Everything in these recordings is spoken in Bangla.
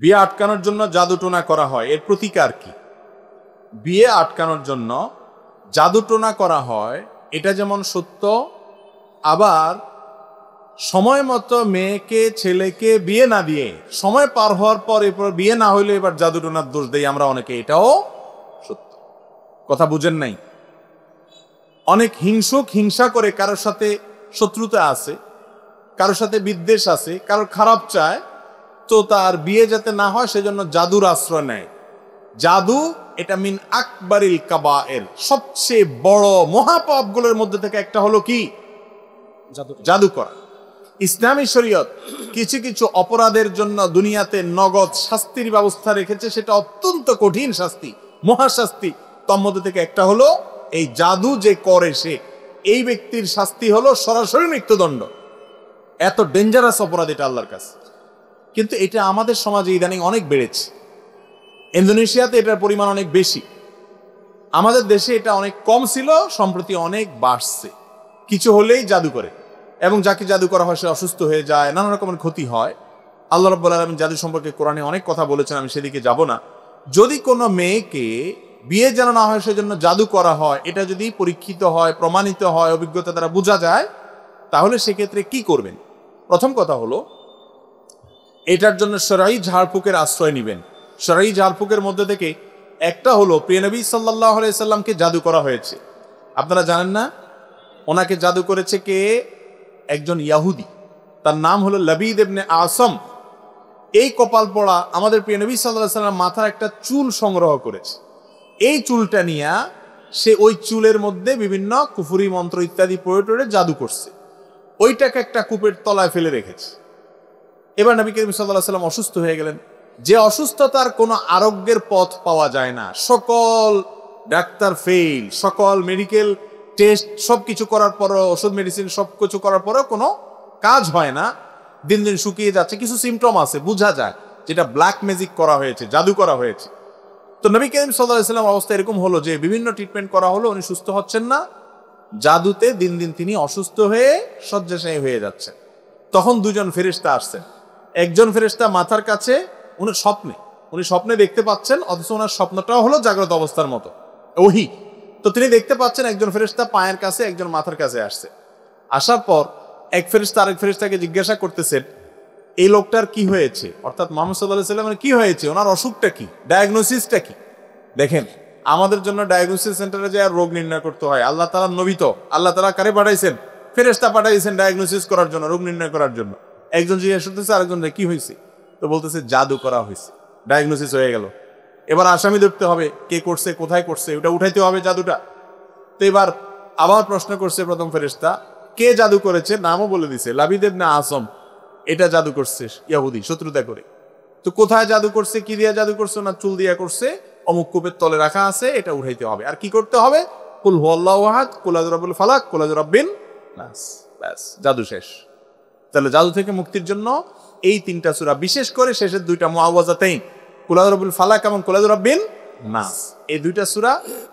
বিয়ে আটকানোর জন্য জাদুটোনা করা হয়, এর প্রতিকার কি? বিয়ে আটকানোর জন্য জাদুটোনা করা হয়, এটা যেমন সত্য, আবার সময় মতো মেয়েকে ছেলেকে বিয়ে না দিয়ে সময় পার হওয়ার পর এরপর বিয়ে না হইলে এবার জাদুটোনার দোষ দেই আমরা অনেকে, এটাও সত্য। কথা বুঝেন নাই? অনেক হিংসুক হিংসা করে কারোর সাথে শত্রুতা আছে, কারোর সাথে বিদ্বেষ আছে, কারোর খারাপ চায়, তো তার বিয়ে যাতে না হয় সেজন্য জাদুর আশ্রয় নেয়। জাদু এটা মিন আকবারিল কাবায়ের, সবচেয়ে বড় মহাপাপগুলোর মধ্যে থেকে একটা হলো কি? জাদু করা। ইসলামী শরীয়ত কিছু কিছু অপরাধের জন্য দুনিয়াতে নগদ শাস্তির ব্যবস্থা রেখেছে, সেটা অত্যন্ত কঠিন শাস্তি, মহাশাস্তি। তার মধ্যে থেকে একটা হলো এই জাদু যে করে সে, এই ব্যক্তির শাস্তি হলো সরাসরি মৃত্যুদণ্ড। এত ডেঞ্জারাস অপরাধ এটা আল্লাহর কাছে। কিন্তু এটা আমাদের সমাজে ইদানিং অনেক বেড়েছে। ইন্দোনেশিয়াতে এটার পরিমাণ অনেক বেশি, আমাদের দেশে এটা অনেক কম ছিল, সম্প্রতি অনেক বাড়ছে। কিছু হলেই জাদু করে, এবং যাকে জাদু করা হয় সে অসুস্থ হয়ে যায়, নানা রকমের ক্ষতি হয়। আল্লাহ রাব্বুল আলামিন জাদু সম্পর্কে কোরআনে অনেক কথা বলেছেন, আমি সেদিকে যাব না। যদি কোনো মেয়েকে বিয়ে যেন না হয় সেজন্য জাদু করা হয়, এটা যদি পরীক্ষিত হয়, প্রমাণিত হয়, অভিজ্ঞতা দ্বারা বোঝা যায়, তাহলে সেক্ষেত্রে কি করবেন? প্রথম কথা হলো এটার জন্য শরঈ ঝাড়ফুঁকের আশ্রয় নেবেন। শরঈ ঝাড়ফুঁকের মধ্যে থেকে একটা হলো প্রিয় নবী সাল্লাল্লাহু আলাইহি সাল্লামকে জাদু করা হয়েছে। আপনারা জানেন না? ওনাকে জাদু করেছে কে? একজন ইয়াহুদি, তার নাম হলো লবিদ ইবনে আসম। এই কপাল পড়া আমাদের প্রিয় নবী সাল্লাল্লাহু আলাইহি সাল্লাম মাথার একটা চুল সংগ্রহ করেছে। এই চুলটা নিয়ে সে ওই চুলের মধ্যে বিভিন্ন কুফরি মন্ত্র ইত্যাদি প্রয়োগ জাদু করছে, ওইটাকে একটা কূপের তলায় ফেলে রেখেছে। এবার নবী করিম সাল্লাল্লাহু আলাইহি সাল্লাম অসুস্থ হয়ে গেলেন। যে অসুস্থতার কোনো আরোগ্যের পথ পাওয়া যায় না, সকল ডাক্তার ফেল, সকল মেডিকেল টেস্ট সবকিছু করার পরও, ওষুধ মেডিসিন সবকিছু করার পরেও কোনো কাজ হয় না, দিন দিন শুকিয়ে যাচ্ছে, কিছু সিমটম আছে বোঝা যায় যেটা ব্ল্যাক ম্যাজিক করা হয়েছে, জাদু করা হয়েছে। তো নবী করিম সাল্লাল্লাহু আলাইহি সাল্লাম অবস্থা এরকম হলো যে বিভিন্ন ট্রিটমেন্ট করা হলো, উনি সুস্থ হচ্ছেন না, জাদুতে দিন দিন তিনি অসুস্থ হয়ে শয্যাশায়ী হয়ে যাচ্ছেন। তখন দুজন ফেরেশতা আসছেন। একজন ফেরেশতা মাথার কাছে, উনি স্বপ্নে দেখতে পাচ্ছেন, অথচ ওনার স্বপ্নটাও হলো জাগ্রত অবস্থার মতো, ওহী। তো তিনি দেখতে পাচ্ছেন একজন ফেরেশতা পায়ের কাছে, একজন মাথার কাছে আসছে। আসার পর এক ফেরেশতা আরেক ফেরেশতাকে জিজ্ঞাসা করতেছেন এই লোকটার কি হয়েছে, অর্থাৎ মুহাম্মদ সাল্লাল্লাহু আলাইহি সাল্লামের কি হয়েছে, ওনার অসুখটা কি, ডায়াগনোসিসটা কি। দেখেন, আমাদের জন্য ডায়াগনোসিস সেন্টারে যে রোগ নির্ণয় করতে হয়, আল্লাহ তাআলা নবী তো আল্লাহ তাআলা কারে পাঠাইছেন? ফেরেশতা পাঠাইছেন ডায়াগনোসিস করার জন্য, রোগ নির্ণয় করার জন্য। একজন জিজ্ঞেস করতেছে আরেকজনের কি হয়েছে, তো বলতেছে জাদু করা হয়েছে, ডায়াগনোসিস হয়ে গেল। এবার আসামি ধরতে হবে, কে করছে, কোথায় করছে, ওটা উঠাইতে হবে জাদুটা। তো এবার আবার প্রশ্ন করছে প্রথম ফেরেশতা, কে জাদু করেছে, নামও বলে দিছে, লাবিদ ইবনে আসম, এটা জাদু করছে ইহুদি শত্রুতা করে। তো কোথায় জাদু করছে, কি দিয়া জাদু করছে, না চুল দিয়া করছে, অমুক কূপের তলে রাখা আছে, এটা উঠাইতে হবে। আর কি করতে হবে? কুল হুয়াল্লাহু আহাদ, কুল আউযু বিরাব্বিল ফালাক, কুল আউযু বিরাব্বিন নাস, ব্যাস জাদু শেষ। তাহলে জাদু থেকে মুক্তির জন্য এই তিনটা সূরা, বিশেষ করে শেষের দুইটা মুআওয়াযাতাইন, কুল আউযু বিরাব্বিল ফালাক এবং কুল আউযু বিরাব্বিন নাস, এই দুইটা সূরা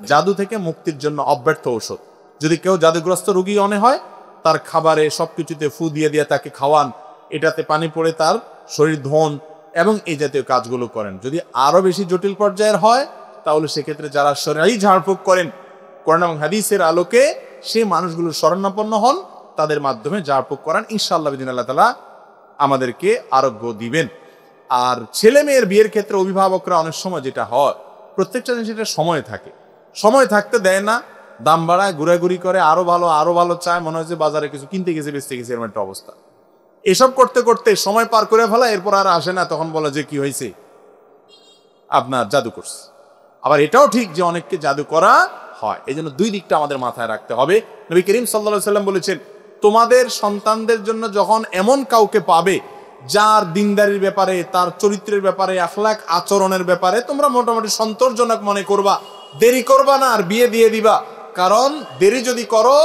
জাদু থেকে মুক্তির জন্য অব্যর্থ ঔষধ। যদি কেউ জাদুগ্রস্ত রোগী মনে হয়, তার খাবারে সবকিছুতে ফু দিয়ে দিয়ে তাকে খাওয়ান, এটাতে পানি পড়ে তার শরীর ধোন এবং এই জাতীয় কাজগুলো করেন। যদি আরো বেশি জটিল পর্যায়ের হয়, তাহলে সেক্ষেত্রে যারা শরঈ ঝাড়ফুঁক করেন কোরআন এবং হাদিসের আলোকে, সেই মানুষগুলোর শরণাপন্ন হন, তাদের মাধ্যমে ঝাড়ফুঁক করান, ইনশাআল্লাহ বিদিনাল্লাহ তাআলা আমাদেরকে আরোগ্য দিবেন। আর ছেলে মেয়ের বিয়ের ক্ষেত্রে অভিভাবকরা অনেক সময় যেটা হয়, প্রত্যেকটা জিনিসের সময় থাকে, সময় থাকতে দেয় না, দাম বাড়ায়, ঘুরাঘুরি করে, আরো ভালো চায়, মনে হয় যে বাজারে কিছু কিনতে গেছে, বেচতে গেছে, এরকম একটা অবস্থা। এসব করতে করতে সময় পার করে ফেলা, এরপর আর আসে না, তখন বলে যে কি হয়েছে, আপনার জাদু করছে। আবার এটাও ঠিক যে অনেককে জাদু করা হয়। এই জন্য দুই দিকটা আমাদের মাথায় রাখতে হবে। নবী করিম সাল্লাল্লাহু আলাইহি সাল্লাম বলেছেন, তোমাদের সন্তানদের জন্য যখন এমন কাউকে পাবে যার দিনদারির ব্যাপারে, তার চরিত্রের ব্যাপারে, আখলাক আচরণের ব্যাপারে তোমরা মোটামুটি সন্তোষজনক মনে করবা, দেরি করবা না, আর বিয়ে দিয়ে দিবা। কারণ দেরি যদি করো,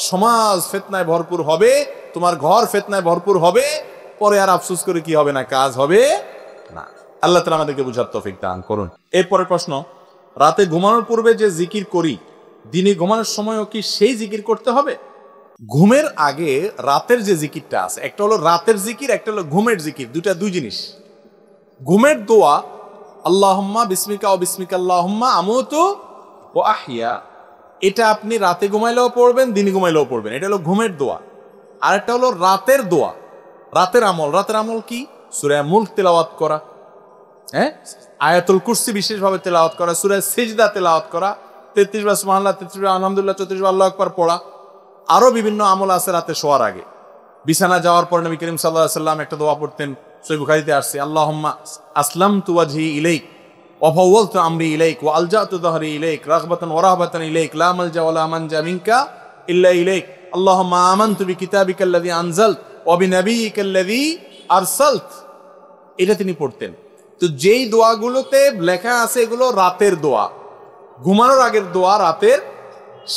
সমাজ ফিতনায় ভরপুর হবে, তোমার ঘর ফিতনায় ভরপুর হবে, পরে আর আফসোস করে কি হবে না, কাজ হবে না। আল্লাহ তাআলা আমাদেরকে বুঝার তৌফিক দান করুন। এরপরে প্রশ্ন, রাতে ঘুমানোর পূর্বে যে জিকির করি, দিনে ঘুমানোর সময়ও কি সেই জিকির করতে হবে? ঘুমের আগে রাতের যে জিকিরটা আছে, একটা হলো রাতের জিকির, একটা হলো ঘুমের জিকির, দুই জিনিস। ঘুমের দোয়া আল্লাহুম্মা বিসমিকা ও বিসমিকা আল্লাহুম্মা আমুতু ও আহিয়া, এটা আপনি রাতে ঘুমাইলেও পড়বেন, দিনে ঘুমাইলেও পড়বেন। এটা হলো ঘুমের দোয়া। আর একটা হলো রাতের দোয়া, রাতের আমল। রাতের আমল কি? সূরা মুলক তেলাওয়াত করা, হ্যাঁ, আয়াতুল কুরসি বিশেষভাবে তেলাওয়াত করা, সূরা সিজদা তেলাওয়াত করা, 33 বার সুবহানাল্লাহ, 33 বার আলহামদুলিল্লাহ, 34 বার আল্লাহু আকবার পড়া। আরো বিভিন্ন আমল আছে রাতে শোয়ার আগে। বিছানা যাওয়ার পর নবী করিম সাল্লাল্লাহু আলাইহি সাল্লাম একটা দোয়া পড়তেন, সহিহ বুখারীতে আসছে, আল্লাহুম্মা আসলামতু ওয়াজহি ইলাইক ওয়া ফাওয়ালতু আমরি ইলাইক ওয়া আলজাতু যাহরি ইলাইক রাগবাতান ওয়া রাহবাতান ইলাইক লা মালজা ওয়া লা মানজা মিনকা ইল্লা ইলাইক আল্লাহুম্মা আমানতু বিকিতাবিকাল্লাযী আনজালত ওয়া বিনাবিয়িকাল্লাযী আরসালত। এটা তিনি পড়তেন। তো যেই দোয়াগুলোতে লেখা আছে এগুলো রাতের দোয়া, ঘুমানোর আগের দোয়া রাতের,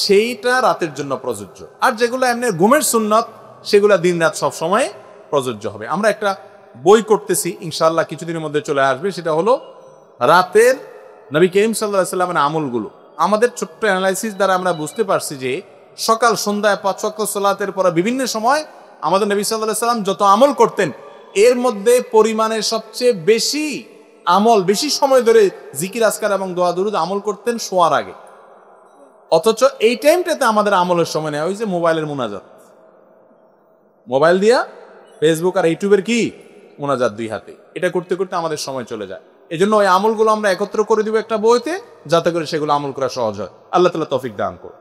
সেইটা রাতের জন্য প্রযোজ্য। আর যেগুলো এমনি ঘুমের সুন্নত সেগুলো দিন রাত সব সময় প্রযোজ্য হবে। আমরা একটা বই করতেছি, ইনশাআল্লাহ কিছুদিনের মধ্যে চলে আসবে, সেটা হলো রাতের নবী করিম সাল্লাল্লাহু আলাইহি সাল্লামের আমলগুলো। আমাদের ছোট্ট অ্যানালাইসিস দ্বারা আমরা বুঝতে পারছি যে সকাল সন্ধ্যায় 5 ওয়াক্ত সালাতের পরে বিভিন্ন সময় আমাদের নবী সাল্লাল্লাহু আলাইহি সাল্লাম যত আমল করতেন এর মধ্যে পরিমাণে সবচেয়ে বেশি আমল, বেশি সময় ধরে জিকির আজকার এবং দোয়া দুরুদ আমল করতেন শোয়ার আগে। অথচ এই টাইমটাতে আমাদের আমলের সময় নেওয়া হয়েছে মোবাইলের মুনাজাত, মোবাইল দিয়া ফেসবুক আর ইউটিউবের কি মুনাজাত 2 হাতে, এটা করতে করতে আমাদের সময় চলে যায়। এই জন্য ওই আমলগুলো আমরা একত্র করে দিব একটা বইতে, যাতে করে সেগুলো আমল করা সহজ হয়। আল্লাহ তাআলা তৌফিক দান করুন।